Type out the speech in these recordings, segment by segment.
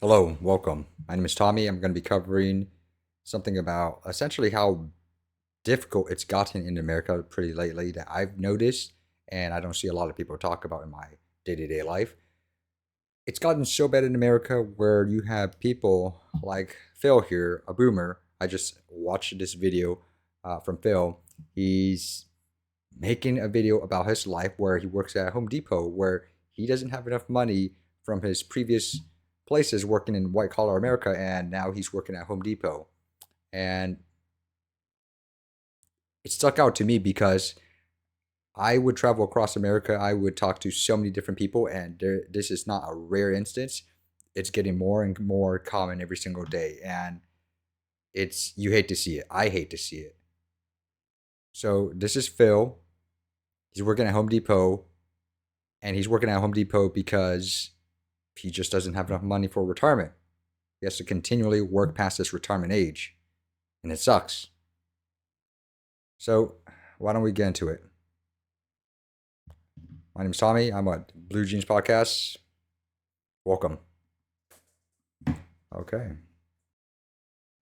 Hello, welcome. My name is Tommy. I'm going to be covering something about essentially how difficult it's gotten in America pretty lately that I've noticed and I don't see a lot of people talk about in my day-to-day life. It's gotten so bad in America where you have people like Phil here, a boomer. I just watched this video from Phil. He's making a video about his life where he works at Home Depot, where he doesn't have enough money from his previous places working in white collar America, and now he's working at Home Depot. And it stuck out to me because I would travel across America. I would talk to so many different people, and this is not a rare instance. It's getting more and more common every single day, and you hate to see it. I hate to see it. So this is Phil. He's working at Home Depot, and he's working at Home Depot because he just doesn't have enough money for retirement. He has to continually work past this retirement age, and it sucks. So, why don't we get into it? My name's Tommy. I'm at Blue Jeans Podcast. Welcome. Okay.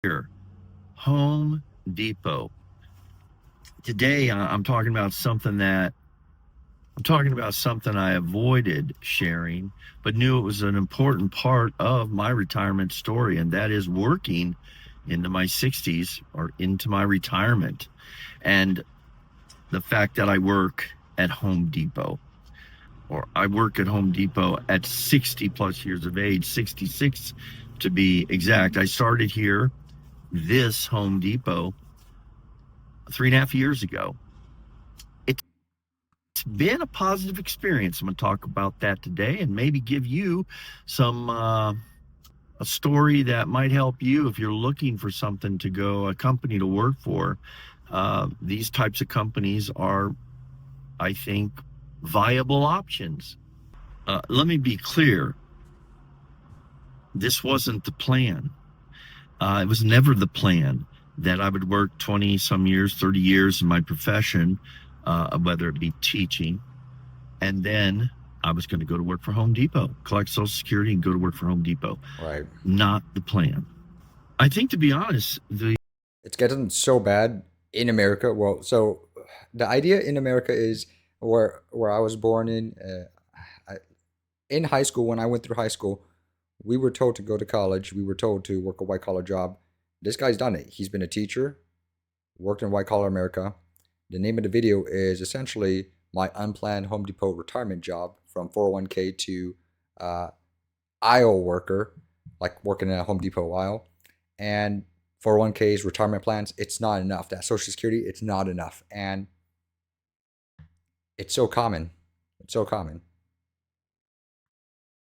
Here, Home Depot. Today, I'm talking about something I avoided sharing, but knew it was an important part of my retirement story, and that is working into my 60s or into my retirement. And the fact that I work at Home Depot, or I work at Home Depot at 60 plus years of age, 66 to be exact. I started here, this Home Depot, 3.5 years ago. It's been a positive experience. I'm going to talk about that today and maybe give you some a story that might help you if you're looking for something to go, a company to work for. These types of companies are, I think, viable options. Let me be clear. This wasn't the plan. It was never the plan that I would work 20 some years, 30 years in my profession, whether it be teaching, and then I was going to go to work for Home Depot, collect Social Security, and go to work for Home Depot. Right. Not the plan. I think, to be honest, It's getting so bad in America. Well, so the idea in America is where I was born in. In high school, when I went through high school, we were told to go to college. We were told to work a white collar job. This guy's done it. He's been a teacher, worked in white collar America. The name of the video is essentially my unplanned Home Depot retirement job from 401k to uh, aisle worker, like working in a Home Depot aisle. And 401ks, retirement plans, it's not enough. That Social Security, it's not enough. And it's so common. It's so common.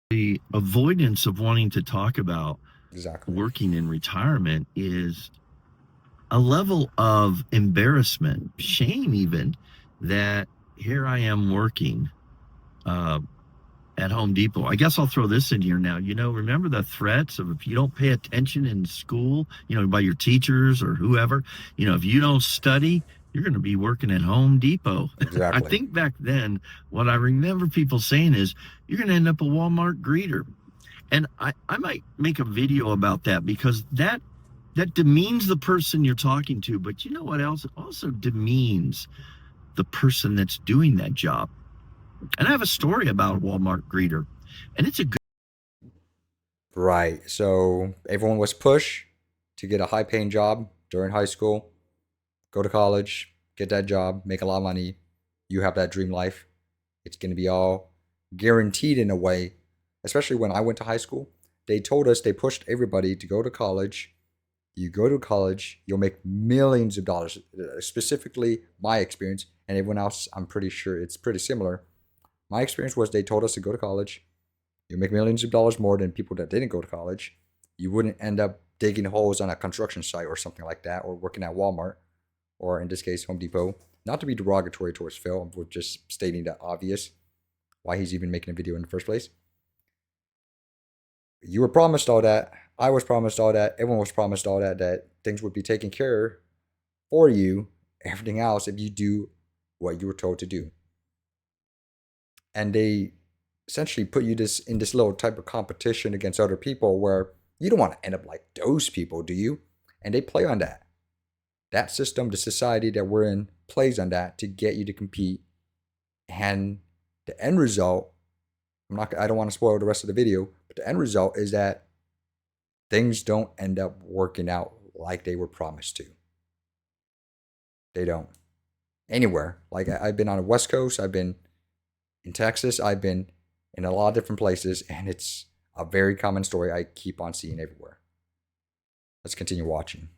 the avoidance of wanting to talk about Exactly. working in retirement is a level of embarrassment, shame, even that here I am working uh, at Home Depot. I guess I'll throw this in here now. Remember the threats of if you don't pay attention in school, by your teachers or whoever, if you don't study, you're going to be working at Home Depot. I Exactly. think back then, what I remember people saying is, you're going to end up a Walmart greeter. And I might make a video about that because that demeans the person you're talking to. But you know what else? It also demeans the person that's doing that job. And I have a story about a Walmart greeter, and it's a good. Right. So everyone was pushed to get a high paying job during high school, go to college, get that job, make a lot of money. You have that dream life. It's going to be all guaranteed in a way, especially when I went to high school. They told us, they pushed everybody to go to college. You go to college, you'll make millions of dollars. Specifically, my experience, and everyone else, I'm pretty sure it's pretty similar. My experience was they told us to go to college. You make millions of dollars more than people that didn't go to college. You wouldn't end up digging holes on a construction site or something like that, or working at Walmart, or in this case, Home Depot. Not to be derogatory towards Phil, we're just stating the obvious, why he's even making a video in the first place. You were promised all that. I was promised all that. Everyone was promised all that, that things would be taken care for you, everything else, if you do what you were told to do. And they essentially put you this in this little type of competition against other people where you don't want to end up like those people, do you? And they play on that. That system, the society that we're in, plays on that to get you to compete. And the end result, I don't want to spoil the rest of the video, but the end result is that things don't end up working out like they were promised to. They don't. Anywhere. Like I've been on the West Coast, I've been in Texas, I've been in a lot of different places, and it's a very common story I keep on seeing everywhere. Let's continue watching.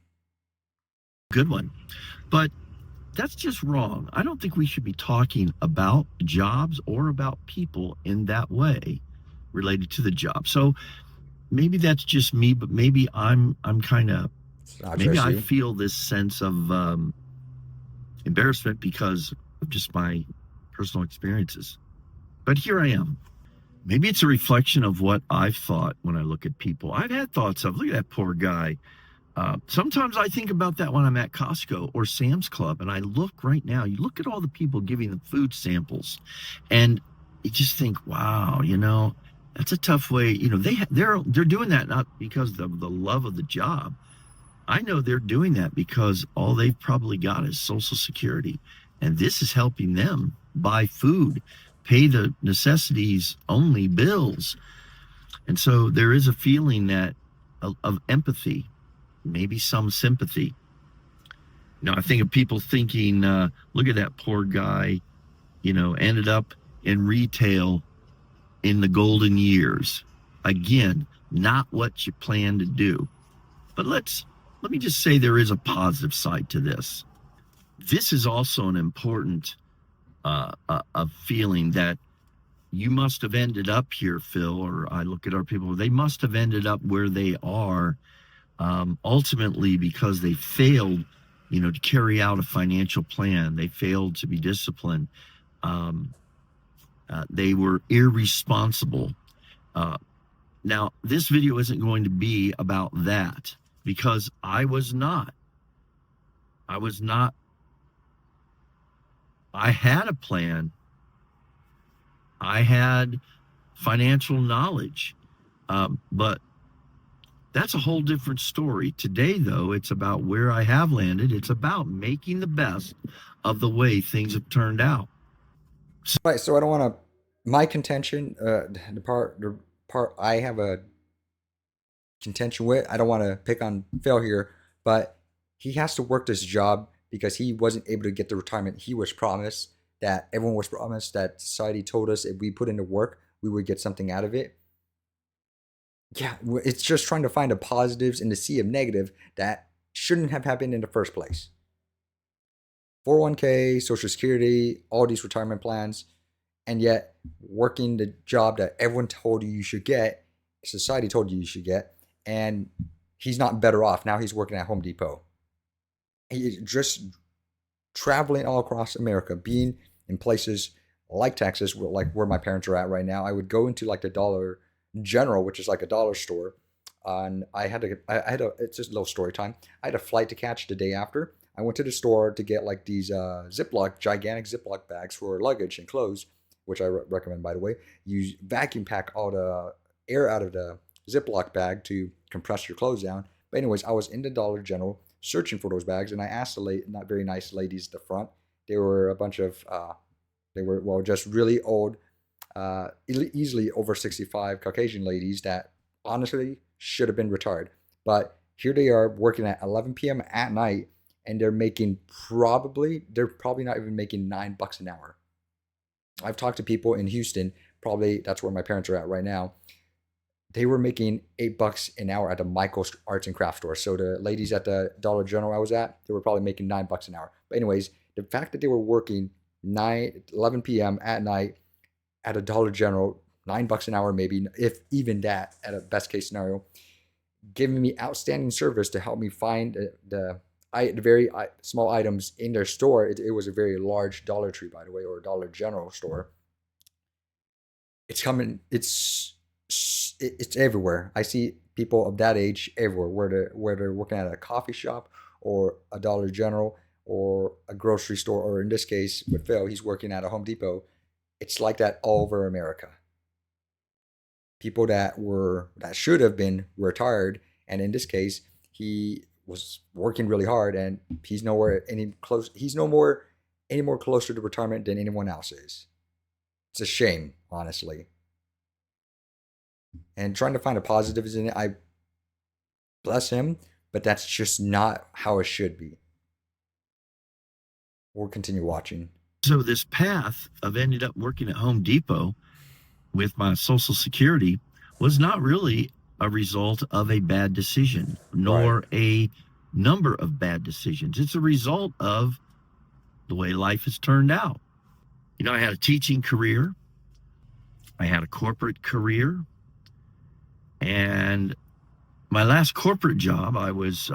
Good one. But that's just wrong. I don't think we should be talking about jobs or about people in that way related to the job. So maybe that's just me, but maybe I'm kind of It's not maybe just I you. feel this sense of embarrassment because of just my personal experiences. But here I am. Maybe it's a reflection of what I've thought when I look at people. I've had thoughts of, look at that poor guy. Sometimes I think about that when I'm at Costco or Sam's Club, and I look right now. You look at all the people giving the food samples, and you just think, wow, that's a tough way. They're doing that not because of the love of the job. I know they're doing that because all they've probably got is Social Security, and this is helping them buy food, pay the necessities only bills, and so there is a feeling that of empathy, maybe some sympathy. Now, I think of people thinking, look at that poor guy, ended up in retail in the golden years. Again, not what you plan to do. But let me just say there is a positive side to this. This is also an important feeling that you must have ended up here, Phil, or I look at our people, they must have ended up where they are ultimately because they failed, to carry out a financial plan. They failed to be disciplined. Um, they were irresponsible. Uh, Now, this video isn't going to be about that because I was not. I was not. I had a plan. I had financial knowledge. But that's a whole different story. Today, though, it's about where I have landed. It's about making the best of the way things have turned out. Right, so I don't want to. My contention, the part I have a contention with. I don't want to pick on Phil here, but he has to work this job because he wasn't able to get the retirement he was promised. That everyone was promised. That society told us if we put in the work, we would get something out of it. Yeah, it's just trying to find the positives in the sea of negative that shouldn't have happened in the first place. 401k, Social Security, all these retirement plans, and yet working the job that everyone told you should get, society told you should get, and he's not better off. Now he's working at Home Depot. He's just traveling all across America, being in places like Texas, like where my parents are at right now. I would go into like the Dollar General, which is like a dollar store, and it's just a little story time. I had a flight to catch the day after. I went to the store to get like these gigantic Ziploc bags for luggage and clothes, which I recommend, by the way. You vacuum pack all the air out of the Ziploc bag to compress your clothes down. But anyways, I was in the Dollar General searching for those bags, and I asked the not very nice ladies at the front. They were a bunch of they were well just really old, easily over 65 Caucasian ladies that honestly should have been retired. But here they are working at 11 p.m. at night, and they're probably not even making $9 an hour. I've talked to people in Houston, probably that's where my parents are at right now. They were making $8 an hour at the Michael's Arts and Craft store. So the ladies at the Dollar General I was at, they were probably making $9 an hour. But anyways, the fact that they were working 11 p.m. at night at a Dollar General, $9 an hour, maybe if even that at a best case scenario, giving me outstanding service to help me find the very small items in their store. It was a very large Dollar Tree, by the way, or a Dollar General store. It's coming. It's everywhere. I see people of that age everywhere, where they're working at a coffee shop or a Dollar General or a grocery store, or in this case with Phil, he's working at a Home Depot. It's like that all over America. people that should have been retired, and in this case, he was working really hard, and he's no more any more closer to retirement than anyone else is. It's a shame, honestly. And trying to find a positives in it, I bless him, but that's just not how it should be. We'll continue watching. So this path of ended up working at Home Depot with my Social Security was not really a result of a bad decision, Right. nor a number of bad decisions. It's a result of the way life has turned out. You know, I had a teaching career, I had a corporate career, and my last corporate job, I was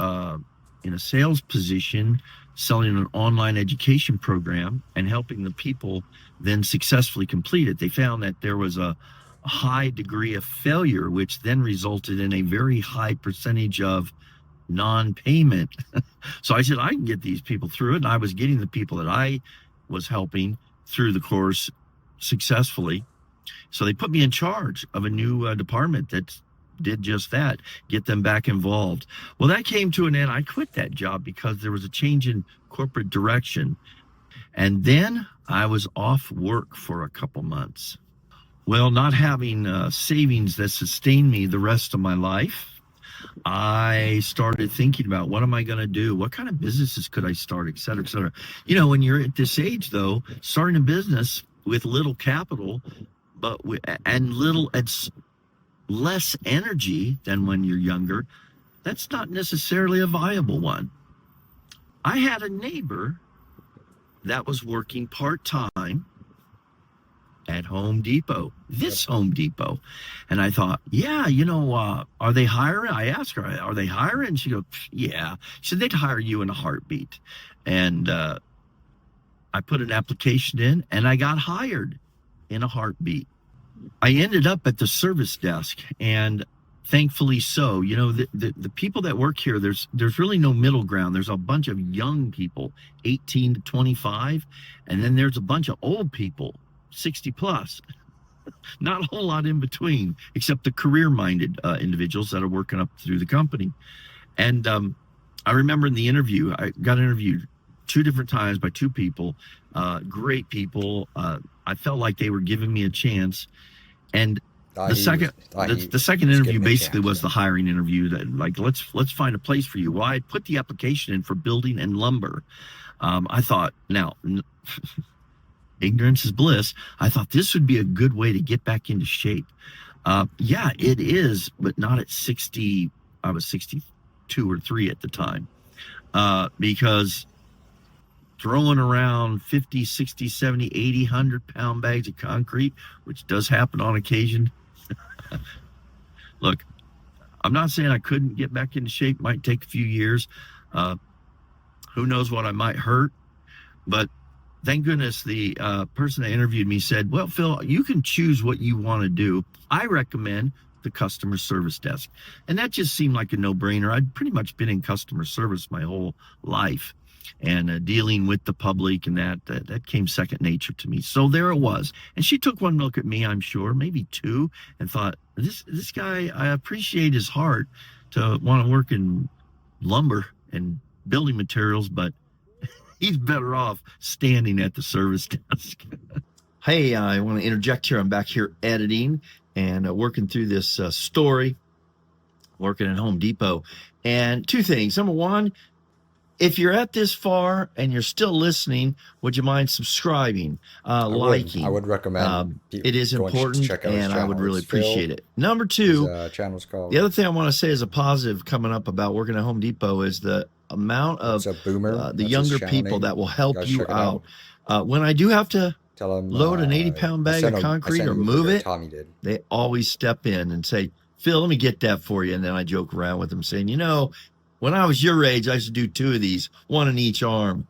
in a sales position selling an online education program and helping the people then successfully complete it. They found that there was a high degree of failure, which then resulted in a very high percentage of non-payment. So I said, I can get these people through it. And I was getting the people that I was helping through the course successfully. So they put me in charge of a new department that did just that, get them back involved. Well, that came to an end. I quit that job because there was a change in corporate direction. And then I was off work for a couple months. Well, not having savings that sustained me the rest of my life, I started thinking about what am I going to do? What kind of businesses could I start, et cetera, et cetera. You know, when you're at this age, though, starting a business with little capital, but and little and less energy than when you're younger, that's not necessarily a viable one. I had a neighbor that was working part time at Home Depot, Yep. this Home Depot. And I thought, yeah, are they hiring? I asked her, are they hiring? She goes, yeah. She said, they'd hire you in a heartbeat. And I put an application in and I got hired in a heartbeat. I ended up at the service desk, and thankfully so. You know, the people that work here, there's really no middle ground. There's a bunch of young people, 18 to 25, and then there's a bunch of old people, 60 plus. Not a whole lot in between, except the career-minded individuals that are working up through the company. And I remember in the interview, I got interviewed two different times by two people, great people. I felt like they were giving me a chance. And Thought the he was second thought he the second was interview giving me a basically chance. was Yeah. the hiring interview, that like let's find a place for you. Well, I put the application in for building and lumber. I thought, now ignorance is bliss. I thought this would be a good way to get back into shape. Yeah, it is, but not at 60. I was 62 or 3 at the time, because throwing around 50, 60, 70, 80, 100-pound bags of concrete, which does happen on occasion. Look, I'm not saying I couldn't get back into shape. Might take a few years. Uh, who knows what I might hurt? But thank goodness the person that interviewed me said, well, Phil, you can choose what you want to do. I recommend the customer service desk. And that just seemed like a no-brainer. I'd pretty much been in customer service my whole life, and dealing with the public, and that came second nature to me. So there it was. And she took one look at me, I'm sure, maybe two, and thought, this guy, I appreciate his heart to want to work in lumber and building materials, but he's better off standing at the service desk. Hey, I want to interject here. I'm back here editing and working through this story, working at Home Depot. And two things. Number one, if you're at this far and you're still listening, would you mind subscribing, I liking? would recommend It is going to important, check out his and I would channel. really It's Phil. appreciate it. Number His two, channel's called the other thing I want to say as a positive coming up about working at Home Depot is the amount of What's Up Boomer. the That's his younger channel people name. that will help Guys, you check it out. out. When I do have to Tell him load an 80-pound bag of I concrete sent or you over move there. it, Tommy did. they always step in and say, Phil, let me get that for you. And then I joke around with them saying, when I was your age, I used to do 2 of these, 1 in each arm.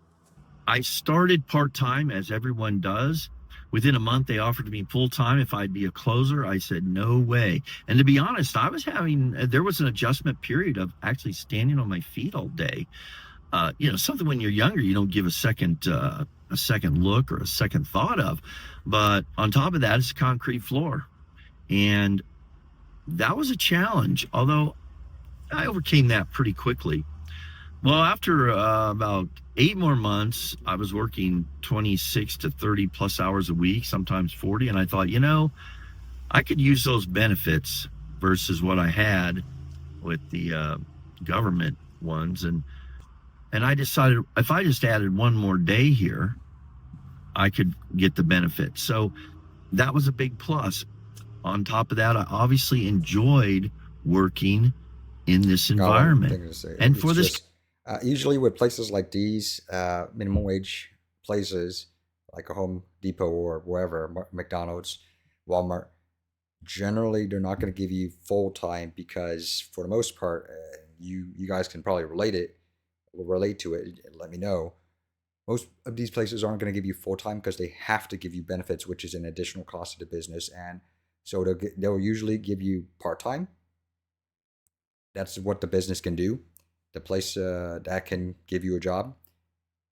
I started part-time, as everyone does. Within a month, they offered me full-time if I'd be a closer. I said, no way. And to be honest, there was an adjustment period of actually standing on my feet all day. Something when you're younger, you don't give a second look or a second thought of. But on top of that, it's a concrete floor. And that was a challenge, although I overcame that pretty quickly. Well, after about 8 more months, I was working 26 to 30 plus hours a week, sometimes 40. And I thought, I could use those benefits versus what I had with the government ones. And I decided if I just added one more day here, I could get the benefits. So that was a big plus. On top of that, I obviously enjoyed working in this Got one environment. thing to say. And It's for this just usually with places like these, minimum wage places like a Home Depot or wherever, McDonald's, Walmart, generally they're not going to give you full time because for the most part, you guys can probably relate to it. Let me know. Most of these places aren't going to give you full time because they have to give you benefits, which is an additional cost to the business, and so they'll usually give you part time. That's what the business can do. The place that can give you a job,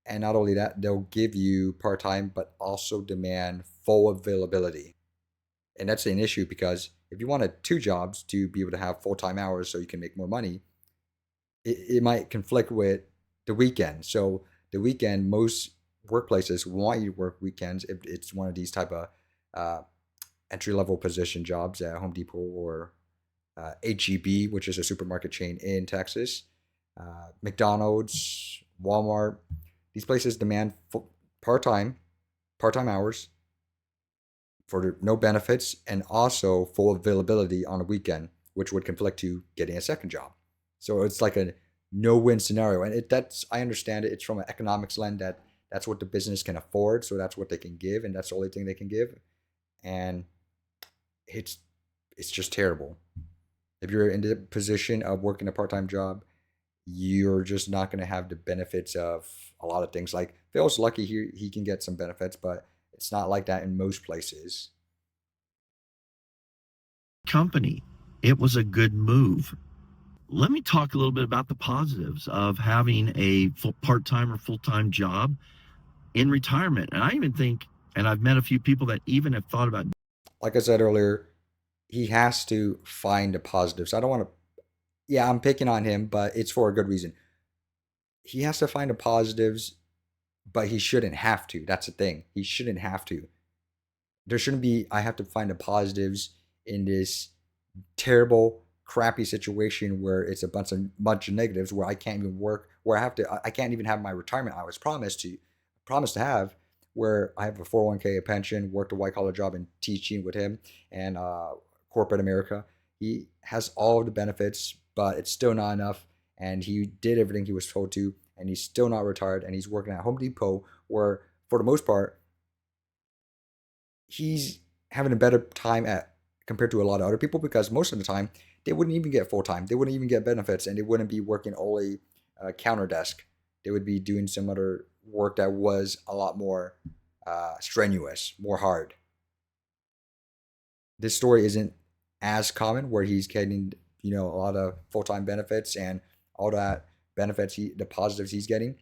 and not only that, they'll give you part time, but also demand full availability. And that's an issue because if you wanted two jobs to be able to have full time hours so you can make more money, it might conflict with the weekend. So the weekend, most workplaces want you to work weekends if it's one of these type of uh, entry level position jobs at Home Depot or HEB, which is a supermarket chain in Texas, McDonald's, Walmart. These places demand part time, part time hours for no benefits and also full availability on a weekend, which would conflict to getting a second job. So it's like a no-win scenario, and that's I understand it. It's from an economics lens that that's what the business can afford, so that's what they can give, and that's the only thing they can give, and it's it's just terrible. If you're in the position of working a part-time job, you're just not going to have the benefits of a lot of things. Like Phil's lucky he can get some benefits, but it's not like that in most places. company, it was a good move. Let me talk a little bit about the positives of having a full part-time or full-time job in retirement. And I even think, and I've met a few people that even have thought about. Like I said earlier, he has to find the positives. I don't want to. Yeah, I'm picking on him, but it's for a good reason. He has to find the positives, but he shouldn't have to. That's the thing. He shouldn't have to. There shouldn't be. I have to find the positives in this terrible, crappy situation where it's a bunch of negatives where I can't even work, where I can't even have my retirement I was promised to have, where I have a 401k, a pension, worked a white collar job in teaching with him and corporate America. He has all of the benefits, but it's still not enough. And he did everything he was told to, and he's still not retired. And he's working at Home Depot, where for the most part, he's having a better time at compared to a lot of other people because most of the time they wouldn't even get full time. They wouldn't even get benefits, and they wouldn't be working only counter desk. They would be doing some other work that was a lot more strenuous, more hard. This story isn't as common where he's getting a lot of full time benefits and all that benefits the positives he's getting.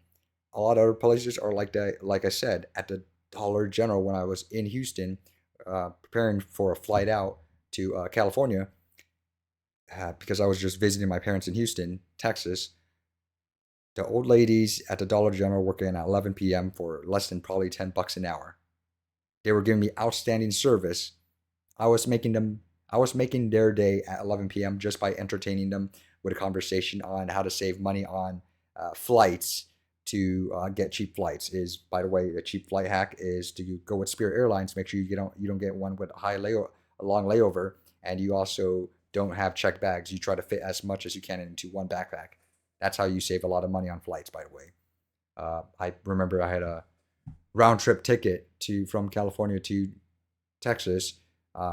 A lot of other places are like that. Like I said, at the Dollar General when I was in Houston, preparing for a flight out to California, because I was just visiting my parents in Houston, Texas. The old ladies at the Dollar General working at 11 p.m. for less than probably $10 an hour. They were giving me outstanding service. I was making them. I was making their day at 11 p.m. just by entertaining them with a conversation on how to save money on flights to get cheap flights. Is by the way, a cheap flight hack is to go with Spirit Airlines. Make sure you don't get one with a long layover, and you also don't have checked bags. You try to fit as much as you can into one backpack. That's how you save a lot of money on flights. By the way, I remember I had a round trip ticket to from California to Texas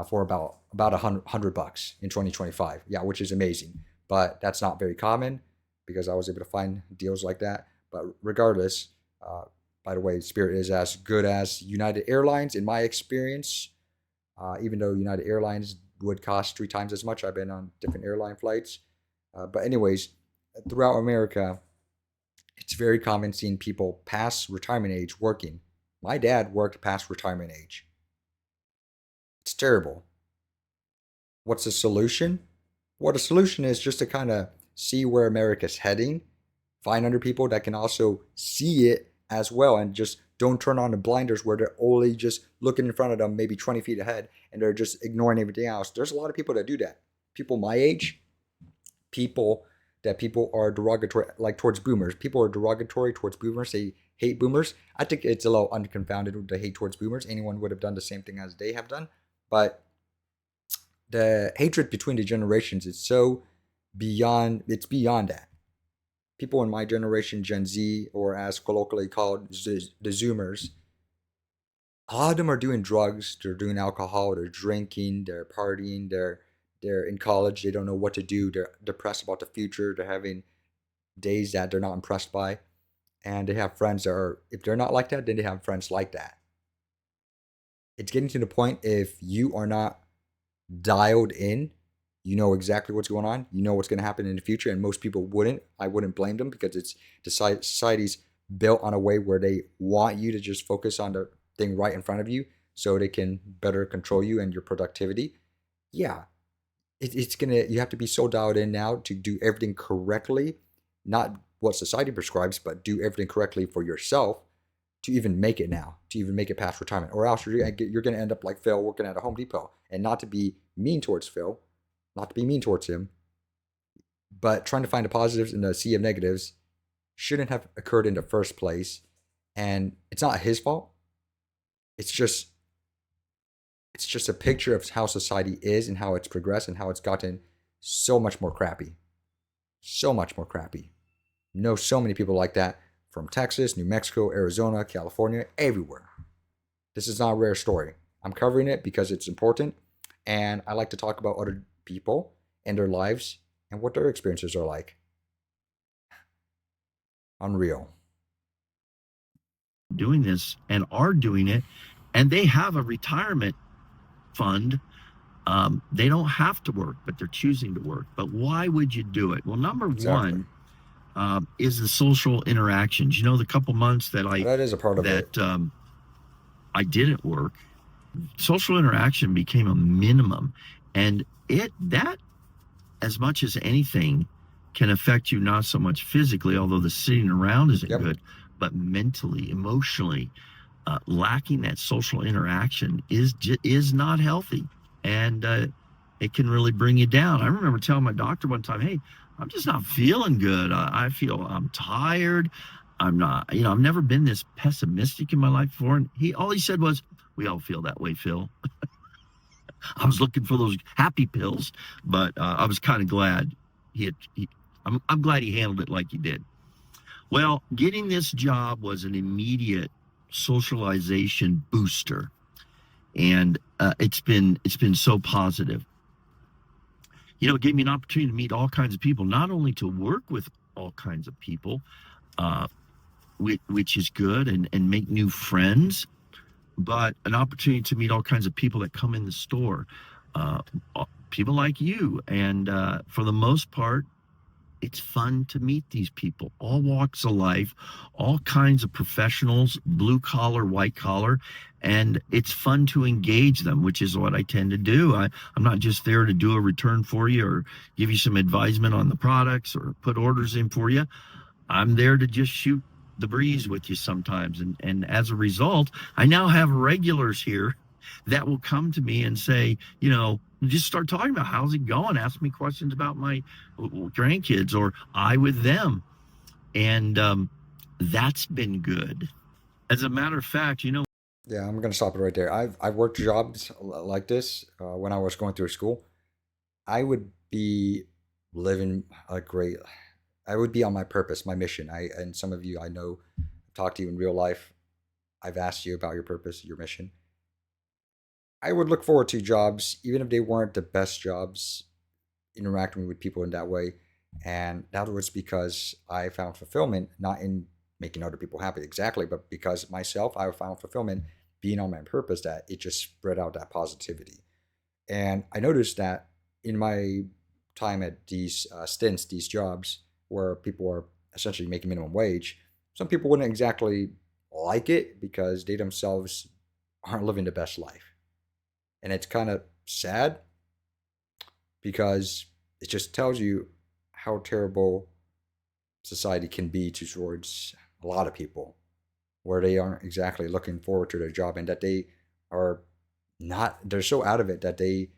for about $100 in 2025. Yeah, which is amazing, but that's not very common because I was able to find deals like that. But regardless, uh, by the way, Spirit is as good as United Airlines in my experience. Even though United Airlines would cost 3 times as much, I've been on different airline flights. But anyways, throughout America, it's very common seeing people past retirement age working. My dad worked past retirement age. It's terrible. What's the solution? Well, the solution is just to kind of see where America's heading, find other people that can also see it as well, and just don't turn on the blinders where they're only just looking in front of them, maybe 20 feet ahead, and they're just ignoring everything else. There's a lot of people that do that. People my age, people people are derogatory, like towards boomers. People are derogatory towards boomers. They hate boomers. I think it's a little unconfounded the hate towards boomers. Anyone would have done the same thing as they have done, but the hatred between the generations is so beyond. It's beyond that. People in my generation, Gen Z, or as colloquially called, the Zoomers, a lot of them are doing drugs. They're doing alcohol. They're drinking. They're partying. They're in college. They don't know what to do. They're depressed about the future. They're having days that they're not impressed by, and they have friends that are. If they're not like that, then they have friends like that. It's getting to the point if you are not dialed in, you know exactly what's going on, you know what's going to happen in the future, and most people wouldn't. I wouldn't blame them because it's the society's built on a way where they want you to just focus on the thing right in front of you so they can better control you and your productivity. Yeah, it's gonna, you have to be so dialed in now to do everything correctly, not what society prescribes, but do everything correctly for yourself to even make it now, to even make it past retirement, or else you're going to end up like Phil working at a Home Depot. And not to be mean towards Phil, not to be mean towards him, but trying to find the positives in the sea of negatives shouldn't have occurred in the first place. And it's not his fault. It's just it's just a picture of how society is and how it's progressed and how it's gotten so much more crappy. So much more crappy. Know so many people like that from Texas, New Mexico, Arizona, California, everywhere. This is not a rare story. I'm covering it because it's important, and I like to talk about other people and their lives and what their experiences are like. Unreal. Doing this and are doing it, and they have a retirement fund. They don't have to work, but they're choosing to work. But why would you do it? Well, number Exactly. one is the social interactions. You know, the couple months that That is a part of it. I didn't work, social interaction became a minimum, and it that as much as anything can affect you, not so much physically, although the sitting around isn't Yep. good, but mentally, emotionally. Lacking that social interaction is not healthy, and it can really bring you down. I remember telling my doctor one time, "Hey, I'm just not feeling good. I feel I'm tired. I'm not, I've never been this pessimistic in my life before." And all he said was, "We all feel that way, Phil." I was looking for those happy pills, but I was kind of glad he had. I'm glad he handled it like he did. Well, getting this job was an immediate socialization booster, and it's been so positive. It gave me an opportunity to meet all kinds of people, not only to work with all kinds of people, uh, which is good, and make new friends, but an opportunity to meet all kinds of people that come in the store, uh, people like you, and for the most part, it's fun to meet these people, all walks of life, all kinds of professionals, blue collar, white collar, and it's fun to engage them, which is what I tend to do. I'm not just there to do a return for you or give you some advisement on the products or put orders in for you. I'm there to just shoot the breeze with you sometimes. And as a result, I now have regulars here that will come to me and say, just start talking about how's it going, ask me questions about my grandkids, or I with them. And that's been good. As a matter of fact, Yeah, I'm gonna stop it right there. I've worked jobs like this when I was going through school. I would be living a great. I would be on my purpose, my mission. And some of you I know talk to you in real life. I've asked you about your purpose, your mission. I would look forward to jobs, even if they weren't the best jobs, interacting with people in that way. And that was because I found fulfillment not in making other people happy exactly, but because myself, I found fulfillment being on my purpose, that it just spread out that positivity. And I noticed that in my time at these stints, these jobs where people are essentially making minimum wage, some people wouldn't exactly like it because they themselves aren't living the best life. And it's kind of sad because it just tells you how terrible society can be towards a lot of people, where they aren't exactly looking forward to their job and that they are not, they're so out of it that they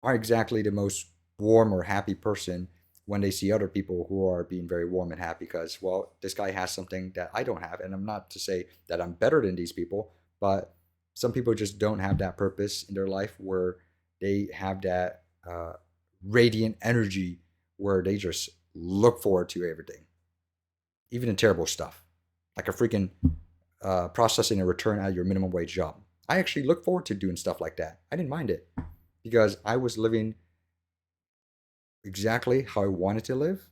aren't exactly the most warm or happy person when they see other people who are being very warm and happy because, well, this guy has something that I don't have. And I'm not to say that I'm better than these people, but some people just don't have that purpose in their life where they have that radiant energy where they just look forward to everything, even the terrible stuff, like a freaking processing a return at your minimum wage job. I actually look forward to doing stuff like that. I didn't mind it because I was living exactly how I wanted to live,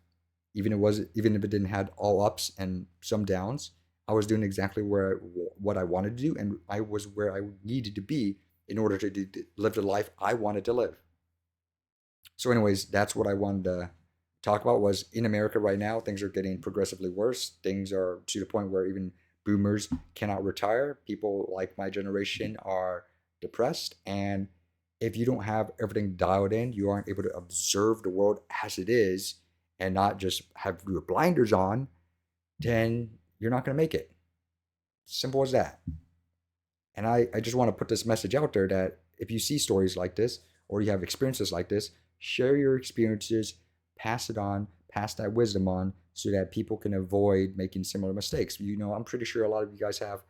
even if it didn't have all ups and some downs. I was doing exactly what I wanted to do, and I was where I needed to be in order to live the life I wanted to live. So, anyways, that's what I wanted to talk about. Was in America right now, things are getting progressively worse. Things are to the point where even boomers cannot retire. People like my generation are depressed, and if you don't have everything dialed in, you aren't able to observe the world as it is and not just have your blinders on, then you're not going to make it. Simple as that. And I just want to put this message out there that if you see stories like this or you have experiences like this, share your experiences, pass it on, pass that wisdom on so that people can avoid making similar mistakes. I'm pretty sure a lot of you guys have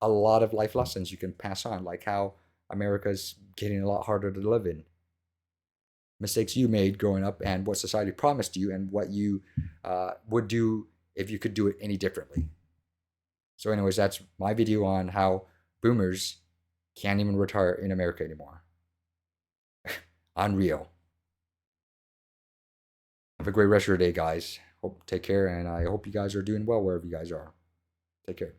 a lot of life lessons you can pass on, like how America's getting a lot harder to live in, mistakes you made growing up, and what society promised you, and what you would do if you could do it any differently. So, anyways, that's my video on how boomers can't even retire in America anymore. Unreal. Have a great rest of your day, guys. Hope take care, and I hope you guys are doing well wherever you guys are. Take care.